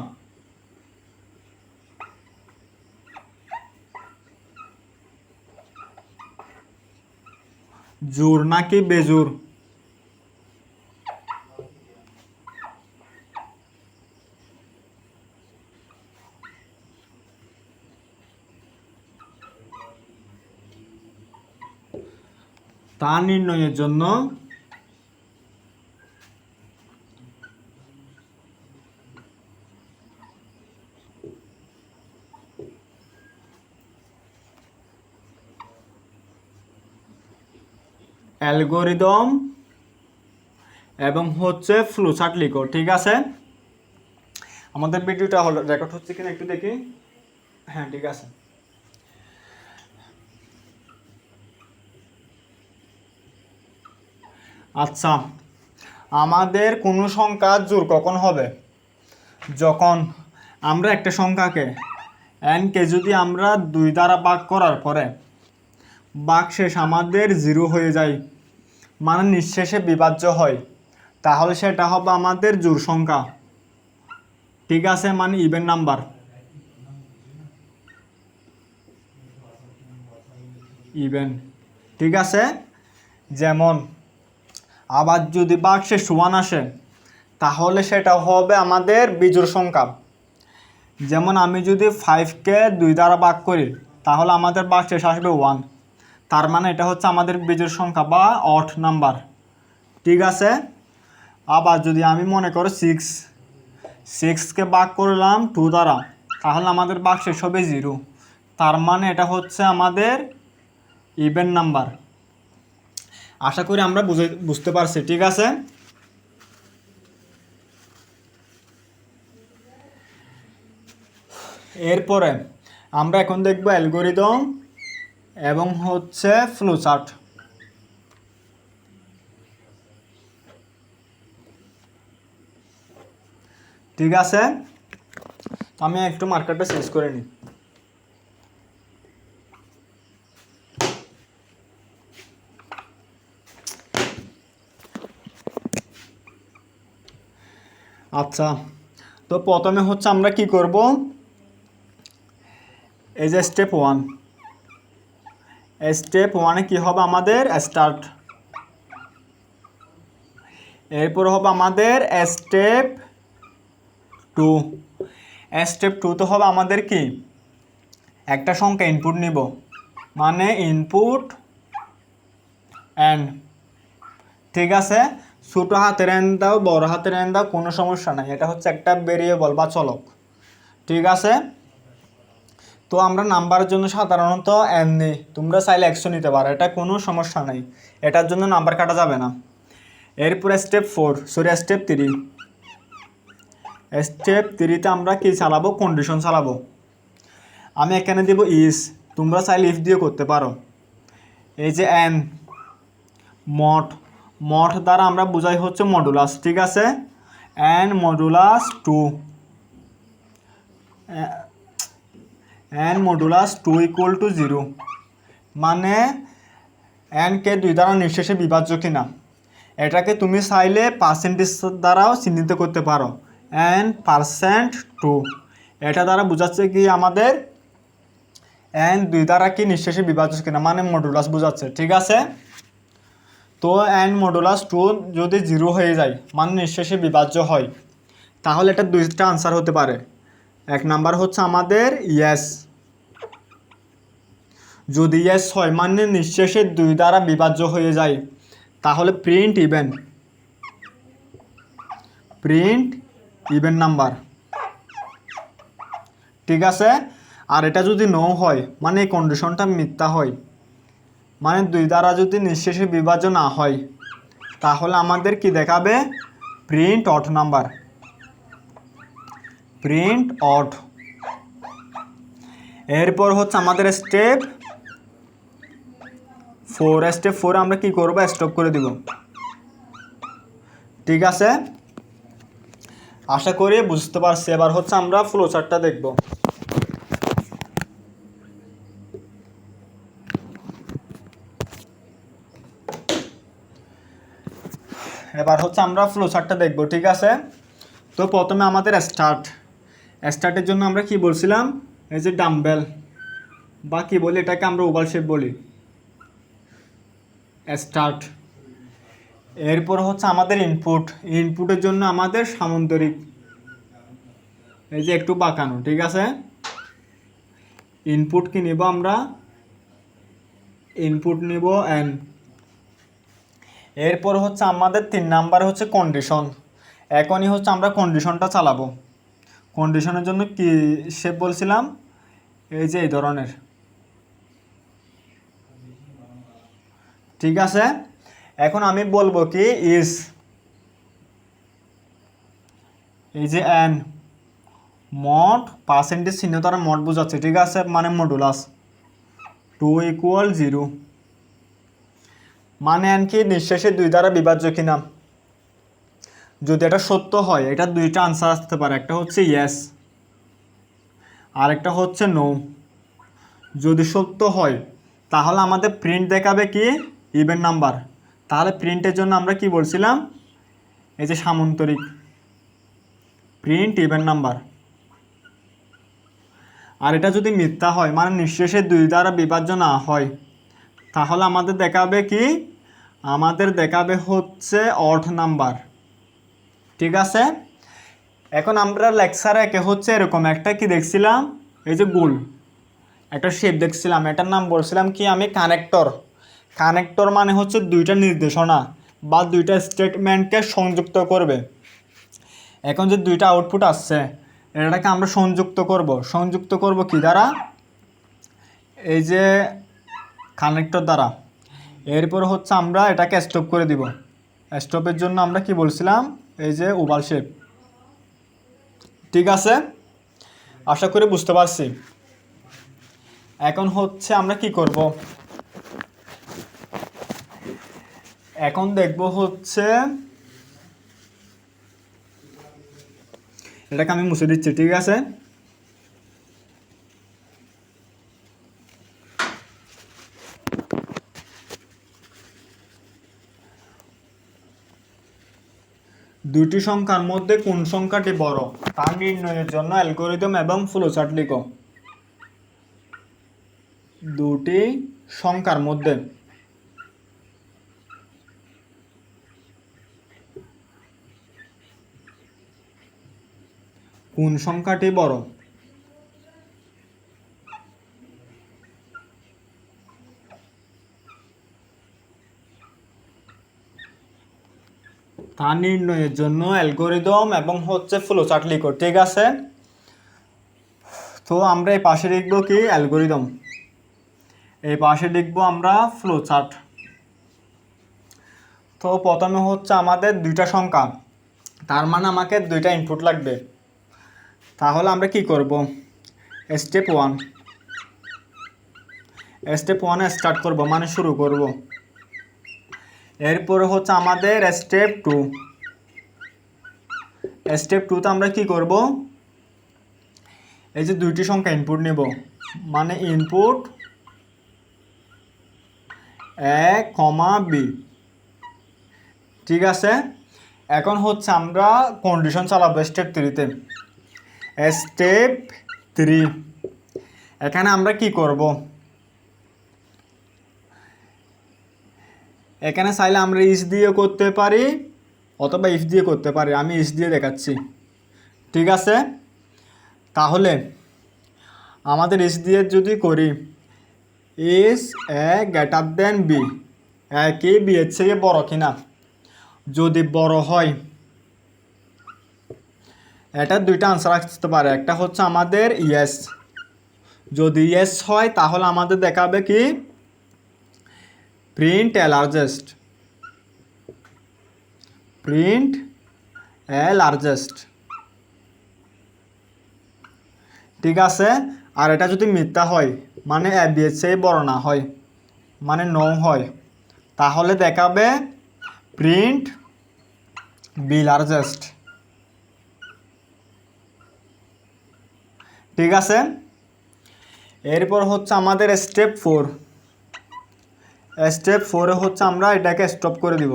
জোড় নাকি বেজোড়, তা নির্ণয়ের জন্য অ্যালগরিদম এবং হচ্ছে ফ্লো চার্ট লিখো। ঠিক আছে, আমাদের ভিডিওটা হলো রেকর্ড হচ্ছে কিনা একটু দেখি। হ্যাঁ, ঠিক আছে। আচ্ছা, আমাদের কোনো সংখ্যা জোড় কখন হবে, যখন আমরা একটা সংখ্যাকে এনকে যদি আমরা 2 দ্বারা ভাগ করার পরে ভাগশেষ আমাদের 0 হয়ে যায়, মানে নিঃশেষে বিভাজ্য হয়, তাহলে সেটা হবে আমাদের জোড় সংখ্যা। ঠিক আছে, মানে ইভেন নাম্বার। ইভেন। ঠিক আছে, যেমন আবার যদি বাক্সে 1 আসে তাহলে সেটা হবে আমাদের বিজোড় সংখ্যা। যেমন আমি যদি 5কে 2 দ্বারা ভাগ করি তাহলে আমাদের বাক্সে আসবে 1, তার মানে এটা হচ্ছে আমাদের বিজোড় সংখ্যা বা অড নাম্বার। ঠিক আছে, আবার যদি আমি মনে করি 6কে ভাগ করলাম 2 দ্বারা তাহলে আমাদের বাক্সে হবে 0, তার মানে এটা হচ্ছে আমাদের ইভেন নাম্বার। আশা করি আমরা বুঝতে পারছি। ঠিক আছে, এরপরে আমরা এখন দেখব অ্যালগরিদম এবং হচ্ছে ফ্লোচার্ট। ঠিক আছে, আমি একটু মার্কারটা চেঞ্জ করে নিই। আচ্ছা, তো প্রথমে হচ্ছে আমরা কি করব, এই যে স্টেপ 1, স্টেপ 1-এ কি হবে আমাদের স্টার্ট, এরপর হবে আমাদের স্টেপ 2, স্টেপ 2-তে হবে আমাদের কি একটা সংখ্যা ইনপুট নিব, মানে ইনপুট এন। ঠিক আছে, ছোট হাতের এন দাও বড় হাতের এন দাও কোনো সমস্যা নাই, এটা হচ্ছে একটা ভেরিয়েবল বা চলক। ঠিক আছে, তো আমরা নাম্বারের জন্য সাধারণত এন নিই, তোমরা চাইলে 100 নিতে পারো, এটা কোনো সমস্যা নাই, এটার জন্য নাম্বার কাটা যাবে না। এরপরে স্টেপ 3, স্টেপ 3-তে আমরা কি চালাবো, কন্ডিশন চালাবো। আমি এখানে দেব ইজ, তোমরা চাইলে ইফ দিয়ে করতে পারো। এই যে এন মড দ্বারা আমরা বুঝাই হচ্ছে মডুলাস। ঠিক আছে, N modulus 2, N modulus 2 equal to 0, মানে এনকে 2 দ্বারা নিঃশেষে বিভাজ্য কিনা। এটাকে তুমি চাইলে পার্সেন্টেজ দ্বারাও চিহ্নিত করতে পারো, n%2, এটা দ্বারা বোঝাচ্ছে কি আমাদের n 2 দ্বারা কি নিঃশেষে বিভাজ্য কিনা, মানে মডুলাস বোঝাচ্ছে। ঠিক আছে, তো n মডুলাস 2 যদি 0 হয়ে যায় মানে নিঃশেষে বিভাজ্য হয় তাহলে এটা দুইটা আনসার হতে পারে। এক নাম্বার হচ্ছে আমাদের ইয়েস, যদি ইয়েস হয় মানে নিঃশেষে 2 দ্বারা বিভাজ্য হয়ে যায় তাহলে প্রিন্ট ইভেন নাম্বার। ঠিক আছে, আর এটা যদি নো হয় মানে এই কন্ডিশনটা মিথ্যা হয়, মানে 2 দ্বারা যদি নিঃশেষে বিভাজ্য না হয় তাহলে আমাদের কি দেখাবে, print odd number, print odd. এরপর হচ্ছে আমাদের স্টেপ 4, স্টেপ 4 আমরা কি করব, স্টপ করে দিব। ঠিক আছে, আশা করি বুঝতে পারছি। এবার হচ্ছে আমরা ফ্লোচার্টটা দেখব। এবার হচ্ছে আমরা ফ্লোচার্টটা দেখব। ঠিক আছে, তো প্রথমে আমাদের স্টার্টের জন্য আমরা কি বলছিলাম, এই যে ডাম্বেল বা কি বলি এটাকে আমরা ওভাল শেপ বলি, স্টার্ট। এরপর হচ্ছে আমাদের ইনপুটের জন্য আমাদের সামান্তরিক, এই যে একটু বাঁকানো। ঠিক আছে, ইনপুট কি নিব আমরা, ইনপুট নিব এন। এরপর হচ্ছে আমাদের 3 নাম্বার হচ্ছে কন্ডিশন, এখনই হচ্ছে আমরা কন্ডিশনটা চালাবো। কন্ডিশনের জন্য কি শেপ বলছিলাম, এই যে এই ধরনের। ঠিক আছে, এখন আমি বলবো কি ইজ, এই যে এন মড পার্সেন্টেজ চিহ্ন দ্বারা মড বোঝাচ্ছে। ঠিক আছে, মানে মডুলাস 2 ইকুয়াল 0, মানে এন কি নিঃশেষে 2 দ্বারা বিভাজ্য কিনা। যদি এটা সত্য হয় এটা দুইটা আনসার আসতে পারে, একটা হচ্ছে ইয়েস আর একটা হচ্ছে নো। যদি সত্য হয় তাহলে আমাদের প্রিন্ট দেখাবে কি ইভেন নাম্বার, তাহলে প্রিন্টের জন্য আমরা কি বলছিলাম, এই যে সামান্তরিক, প্রিন্ট ইভেন নাম্বার। আর এটা যদি মিথ্যা হয় মানে নিঃশেষে 2 দ্বারা বিভাজ্য না হয় তাহলে আমাদের দেখাবে কি, আমাদের দেখাবে হচ্ছে অড নাম্বার। ঠিক আছে, এখন আমরা লেকচারে একে হচ্ছে এরকম একটা কি দেখছিলাম, এই যে গোল একটা শেপ দেখছিলাম, এটার নাম বলছিলাম কি আমি কানেক্টর। কানেক্টর মানে হচ্ছে দুইটা নির্দেশনা বা দুইটা স্টেটমেন্টকে সংযুক্ত করবে। এখন যে দুইটা আউটপুট আসছে এটাকে আমরা সংযুক্ত করব কি দ্বারা, এই যে কানেক্টর দ্বারা। এরপর হচ্ছে আমরা এটাকে স্টপ করে দিব। স্টপের জন্য আমরা কি বলছিলাম, এই যে ওভাল শেপ। ঠিক আছে, আশা করি বুঝতে পারছি। এখন হচ্ছে আমরা কি করব, এখন দেখব হচ্ছে এটাকে আমি মুছে দিচ্ছি। ঠিক আছে, দুটি সংখ্যার মধ্যে কোন সংখ্যাটি বড় তা নির্ণয়ের জন্য অ্যালগরিদম এবং ফ্লোচার্ট লিখো। দুটি সংখ্যার মধ্যে কোন সংখ্যাটি বড়, তা নির্ণয়ের জন্য অ্যালগরিদম এবং হচ্ছে ফ্লোচার্ট লিখো। ঠিক আছে, তো আমরা এই পাশে লিখব কি অ্যালগরিদম, এই পাশে লিখব আমরা ফ্লোচার্ট। তো প্রথমে হচ্ছে আমাদের দুইটা সংখ্যা, তার মানে আমাকে দুইটা ইনপুট লাগবে। তাহলে আমরা কি করব, স্টেপ ওয়ানে স্টার্ট করব, মানে শুরু করব। এরপরে হচ্ছে আমাদের স্টেপ টুতে আমরা কি করব, এই যে দুইটি সংখ্যা ইনপুট নেব, মানে ইনপুট এ কমা বি। ঠিক আছে, এখন হচ্ছে আমরা কন্ডিশন চালাবো স্টেপ 3-তে। স্টেপ 3, এখানে আমরা কি করব, এখানে চাইলে আমরা ইস দিয়ে করতে পারি অথবা ইফ দিয়ে করতে পারি, আমি ইস দিয়ে দেখাচ্ছি। ঠিক আছে, তাহলে আমাদের ইস দিয়ে যদি করি, ইস এ গ্রেটার দেন বি, এ কি বি এর থেকে বড় কিনা, যদি বড় হয়, এটা দুইটা আনসার আসতে পারে। একটা হচ্ছে আমাদের ইয়েস, যদি ইয়েস হয় তাহলে আমাদের দেখাবে কি প্রিন্ট এ লার্জেস্ট, ঠিক আছে, আর এটা যদি মিথ্যা হয়, মানে এ বি এর চেয়ে বড় না হয়, মানে নো হয়, তাহলে দেখাবে প্রিন্ট বি লার্জেস্ট। ঠিক আছে, এরপর হচ্ছে আমাদের স্টেপ 4 হচ্ছে আমরা এটাকে স্টপ করে দিব।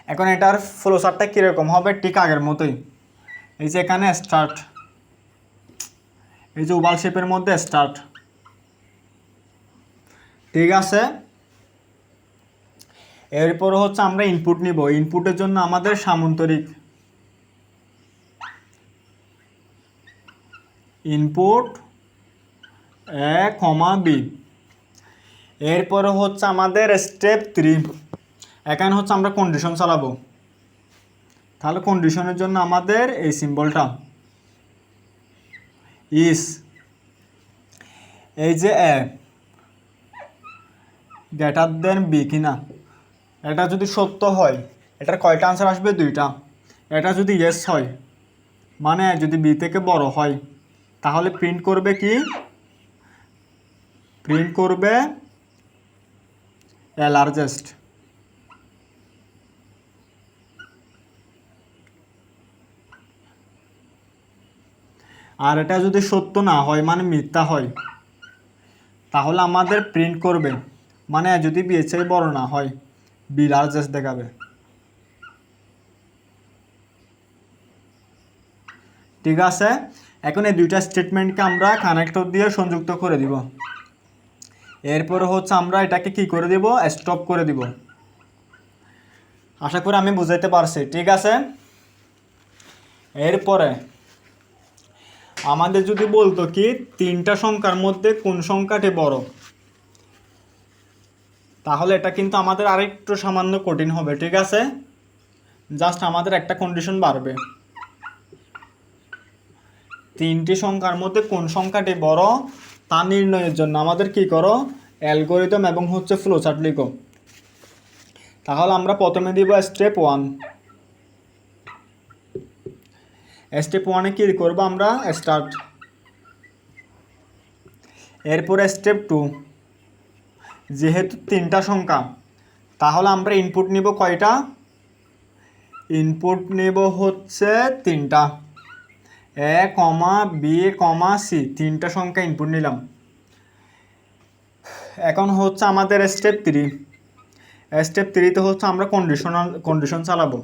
এখন এটার ফ্লোচার্টটা কীরকম হবে, ঠিক আগের মতোই। এই যে এখানে স্টার্ট, এই যে ওভাল শেপের মধ্যে স্টার্ট। ঠিক আছে, এরপর হচ্ছে আমরা ইনপুট নিব। ইনপুটের জন্য আমাদের সামান্তরিক ইনপুট এ কমা বি। এরপরে হচ্ছে আমাদের স্টেপ 3, এখানে হচ্ছে আমরা কন্ডিশন চালাবো। তাহলে কন্ডিশনের জন্য আমাদের এই সিম্বলটা ইস, এই যে এ গ্রেটার দেন বি কিনা, এটা যদি সত্য হয় এটার কয়টা আনসার আসবে, দুইটা। এটা যদি ইয়েস হয়, মানে যদি বি থেকে বড় হয়, তাহলে প্রিন্ট করবে কি, প্রিন্ট করবে এ লার্জেস্ট। আর এটা যদি সত্য না হয়, মানে মিথ্যা হয়, তাহলে আমাদের প্রিন্ট করবে, মানে যদি বি এর চেয়ে বড় না হয়, বি লার্জেস্ট দেখাবে। ঠিক আছে, এখন এই দুইটা স্টেটমেন্টকে আমরা কানেক্টর দিয়ে সংযুক্ত করে দিব। এরপরে হচ্ছে আমরা এটাকে কি করে দিব, স্টপ করে দিব। আশা করি আমি বুঝাইতে পারছি, ঠিক আছে। এরপরে আমাদের যদি বলতো কি 3টা সংখ্যার মধ্যে কোন সংখ্যাটি বড়, তাহলে এটা কিন্তু আমাদের আরেকটু সামান্য কঠিন হবে, ঠিক আছে। জাস্ট আমাদের একটা কন্ডিশন বাড়বে, 3টি সংখ্যার মধ্যে কোন সংখ্যাটি বড় তা নির্ণয়ের জন্য আমাদের কি করো, অ্যালগরিদম এবং হচ্ছে ফ্লোচার্ট লিখো। তাহলে আমরা প্রথমে দিব স্টেপ 1। স্টেপ 1-এ কি করব আমরা, স্টার্ট। এরপরে স্টেপ 2, যেহেতু 3টা সংখ্যা তাহলে আমরা ইনপুট নিব কয়টা, ইনপুট নেব হচ্ছে 3টা, এ কমা বি কমা সি, 3টা সংখ্যা ইনপুট নিলাম। এখন হচ্ছে আমাদের স্টেপ 3। স্টেপ 3-তে হচ্ছে আমরা কন্ডিশন চালাবো।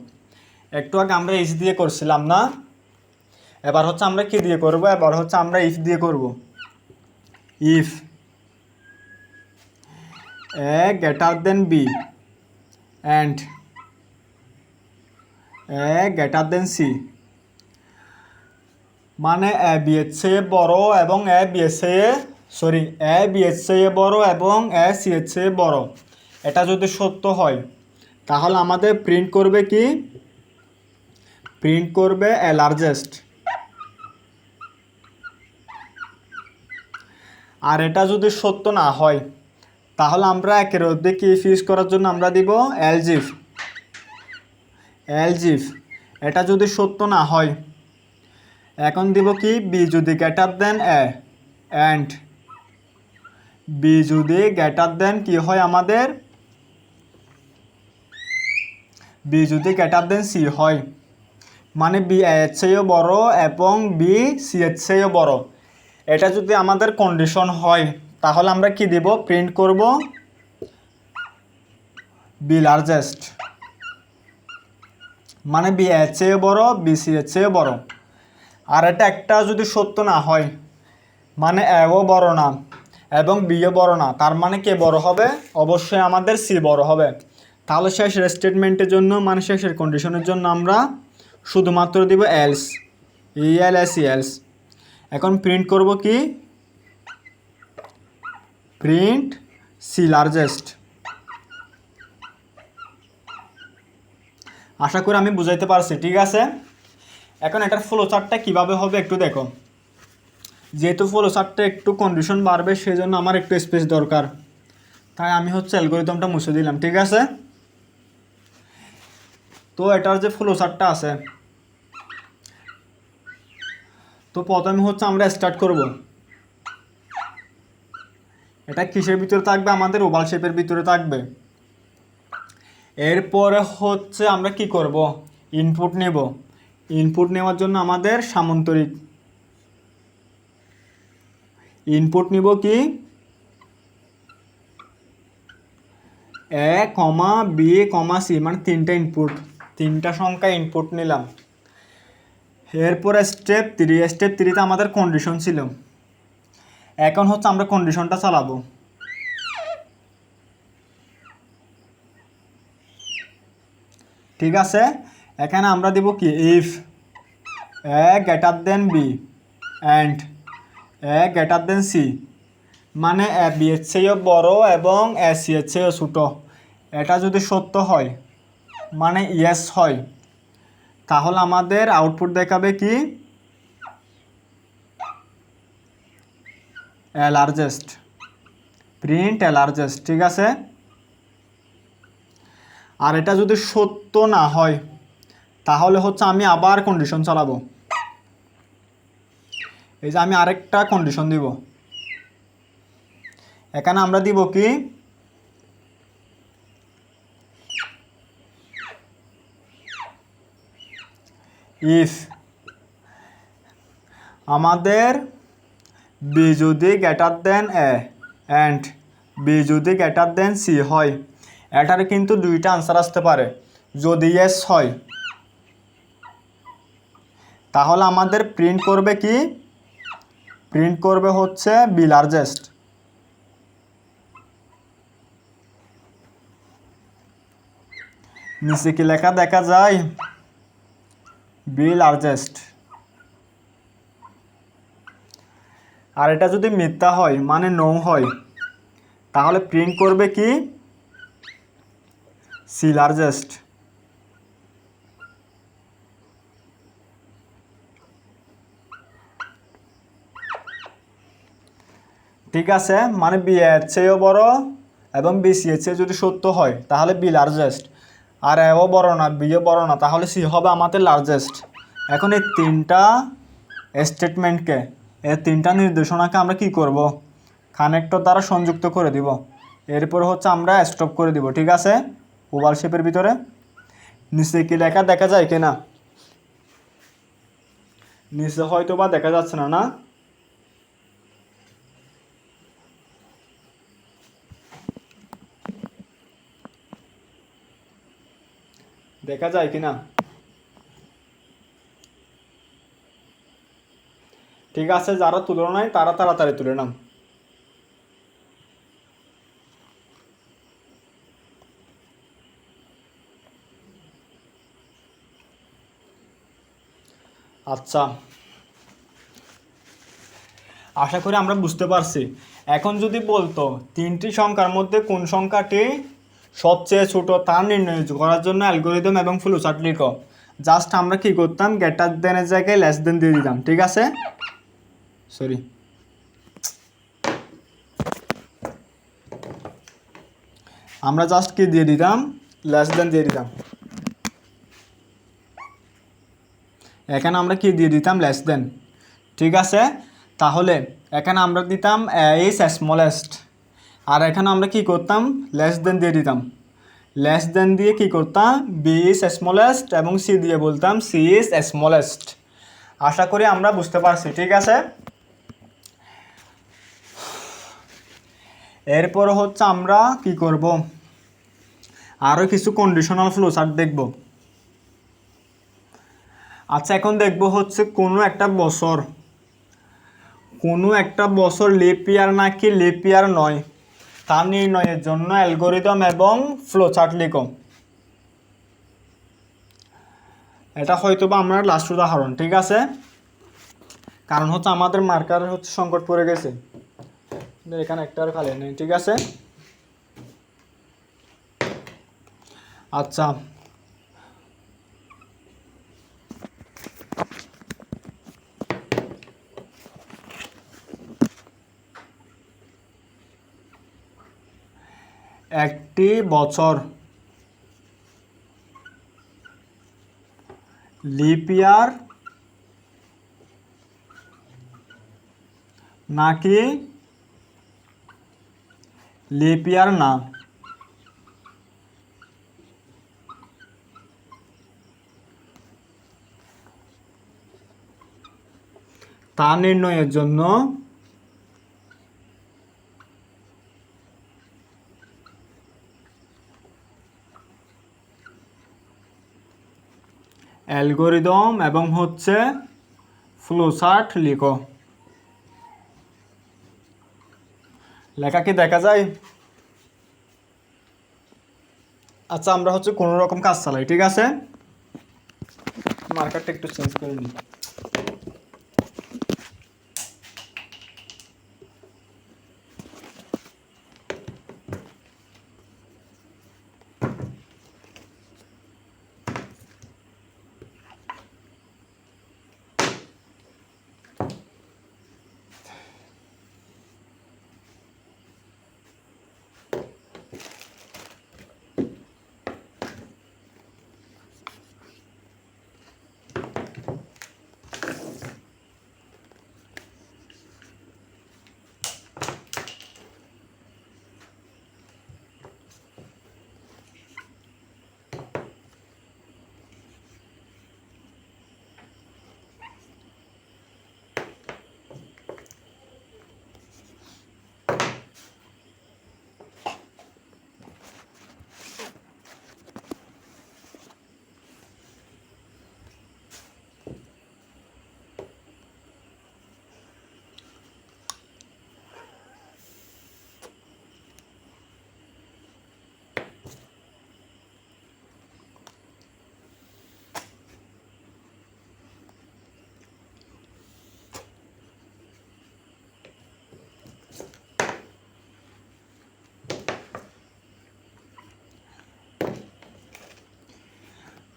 একটু আগে আমরা ইফ দিয়ে করছিলাম না, এবার হচ্ছে আমরা কি দিয়ে করব, এবার হচ্ছে আমরা ইফ দিয়ে করব। If A greater than B and A greater than C, মানে এ বি এর চেয়ে বড় এবং এ বি এর চেয়ে বড় এবং এ সি এর চেয়ে বড়, এটা যদি সত্য হয় তাহলে আমাদের প্রিন্ট করবে কি, প্রিন্ট করবে এ লার্জেস্ট। আর এটা যদি সত্য না হয় তাহলে আমরা একের মধ্যে কি ইউজ করার জন্য আমরা দিব এলজিফ। এটা যদি সত্য না হয় এখন দিব কি, বি যদি greater than A and B যদি গ্রেটার দেন কি হয় আমাদের, বি যদি গ্রেটার দেন সি হয়, মানে বি এ এর চেয়েও বড় এবং বি সি এর চেয়েও বড়, এটা যদি আমাদের কন্ডিশন হয় তাহলে আমরা কি দিব, প্রিন্ট করব বি লার্জেস্ট, মানে বি এর চেয়ে বড় বি সি এর চেয়ে বড়। আর এটা একটা যদি সত্য না হয়, মানে এও বড় না এবং বিও বড় না, তার মানে কে বড় হবে, অবশ্যই আমাদের সি বড় হবে। তাহলে শেষের স্টেটমেন্টের জন্য, মানে শেষের কন্ডিশনের জন্য আমরা শুধুমাত্র দিব এলস, এলস। এখন প্রিন্ট করব কি, প্রিন্ট সি লার্জেস্ট। আশা করি আমি বুঝাইতে পারছি, ঠিক আছে। এখন এটার ফ্লো চার্টটা কীভাবে হবে একটু দেখো। যেহেতু ফ্লো চার্টটা একটু কন্ডিশন বাড়বে সেই জন্য আমার একটু স্পেস দরকার, তাই আমি হচ্ছে অ্যালগরিদমটা মুছে দিলাম, ঠিক আছে। তো এটার যে ফ্লো চার্টটা আছে, তো প্রথমে হচ্ছে আমরা স্টার্ট করব। এটা কিসের ভিতরে থাকবে, আমাদের ওভাল শেপের ভিতরে থাকবে। এরপরে হচ্ছে আমরা কি করব, ইনপুট নেব। ইনপুট নেওয়ার জন্য আমাদের সামান্তরিক ইনপুট নিব কি, এ কমা বি কমা সি, মানে 3টা ইনপুট, 3টা সংখ্যা ইনপুট নিলাম। এরপরে স্টেপ 3তে আমাদের কন্ডিশন ছিল। এখন হচ্ছে আমরা কন্ডিশনটা চালাবো। ঠিক আছে, এখানে আমরা দিব কি, if A greater than B and A greater than C, মানে এ বি এর চেয়েও বড় এবং এ সি এর চেয়েও ছোটো, এটা যদি সত্য হয় মানে ইয়েস হয়, তাহলে আমাদের আউটপুট দেখাবে কি, এ লার্জেস্ট, প্রিন্ট এ লার্জেস্ট, ঠিক আছে। আর এটা যদি সত্য না হয় তাহলে হচ্ছে আমি আবার কন্ডিশন চালাবো। এই যে আমি আরেকটা কন্ডিশন দিব, এখানে আমরা দিব কি, ইফ আমাদের বি যদি greater than A and B যদি গ্রেটার দেন সি হয়, এটার কিন্তু 2টা আনসার আসতে পারে। যদি ইয়েস হয় তাহলে আমাদের প্রিন্ট করবে কি, প্রিন্ট করবে হচ্ছে বি লার্জেস্ট। নিচে কি লেখা দেখা যায়? B largest. আর এটা যদি মিথ্যা হয় মানে নো হয়, তাহলে প্রিন্ট করবে কি? C largest. ঠিক আছে, মানে বি এর চেয়েও বড় এবং বি সি এর চেয়ে যদি সত্য হয় তাহলে বি লার্জেস্ট, আর এও বড় না বিও বড় না তাহলে সি হবে আমাদের লার্জেস্ট। এখন এই তিনটা স্টেটমেন্টকে, এই তিনটা নির্দেশনাকে আমরা কি করব? কানেক্টর দ্বারা সংযুক্ত করে দিব। এরপর হচ্ছে আমরা স্টপ করে দিব। ঠিক আছে, ওভাল শেপের ভিতরে নিচে কি লেখা দেখা যায় কিনা? নিচে হয়তো বা দেখা যাচ্ছে না, না? দেখা যায় কিনা? ঠিক আছে, যারা তুলে নাই তারা তাড়াতাড়ি তুলে নাও। আচ্ছা, আশা করি আমরা বুঝতে পারছি। এখন যদি বলতো তিনটি সংখ্যার মধ্যে কোন সংখ্যাটি সবচেয়ে ছোট তা নির্ণয় করার জন্য অ্যালগরিদম এবং ফ্লোচার্ট লিখো, জাস্ট আমরা কি করতাম? গ্রেটার দেনের জায়গায় লেস দেন দিয়ে দিতাম। ঠিক আছে, সরি, আমরা জাস্ট কি দিয়ে দিতাম? লেস দেন দিয়ে দিতাম। এখানে আমরা কি দিয়ে দিতাম? Less than. ঠিক আছে, তাহলে এখানে আমরা দিতাম ইজ স্মলেস্ট, আর এখানে আমরা কি করতাম? লেস দেন দিয়ে দিতাম। লেস দেন দিয়ে কি করতাম? বি ইজ স্মলেস্ট, এবং সি দিয়ে বলতাম সি ইজ স্মলেস্ট। আশা করি আমরা বুঝতে পারছি। ঠিক আছে, এরপর হচ্ছে আমরা কি করব? আরও কিছু কন্ডিশনাল ফ্লোচার্ট দেখব। আচ্ছা, এখন দেখব হচ্ছে কোনো একটা বছর লিপ ইয়ার নাকি লিপ ইয়ার নয় তা নির্ণয়ের জন্য অ্যালগরিদম এবং ফ্লোচার্ট লিখো। এটা হয়তো বা আমার লাস্ট উদাহরণ। ঠিক আছে, কারণ হচ্ছে আমাদের মার্কার হচ্ছে সংকট পড়ে গেছে, এখানে একটা আর খালি নেই। ঠিক আছে, আচ্ছা, একটি বছর লিপ ইয়ার নাকি লিপ ইয়ার না, তা নির্ণয়ের জন্য অ্যালগরিদম এবং হচ্ছে ফ্লোচার্ট লিখো। লেখা কি দেখা যায়? আচ্ছা, আমরা হচ্ছে কোনো রকম কাজ চালাই। ঠিক আছে, মার্কারটা একটু চেঞ্জ করে নিই।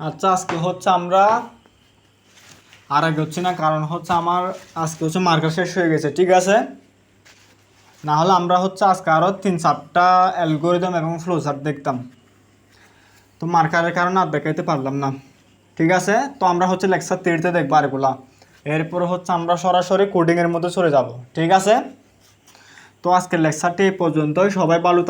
আচ্ছা আজকে হচ্ছে আমরা আর আগে হচ্ছে না, কারণ হচ্ছে আমার আজকে হচ্ছে মার্কার শেষ হয়ে গেছে, ঠিক আছে। না হলে আমরা হচ্ছে আজকে আরও 3-4টা অ্যালগোরিদম এবং ফ্লোচার্ট দেখতাম, তো মার্কারের কারণে আর দেখাইতে পারলাম না, ঠিক আছে। তো আমরা হচ্ছে লেকচার 3তে দেখবো আরগুলা, এরপর হচ্ছে আমরা সরাসরি কোডিংয়ের মধ্যে চলে যাব, ঠিক আছে। তো আজকের লেকচারটি এই পর্যন্তই, সবাই ভালো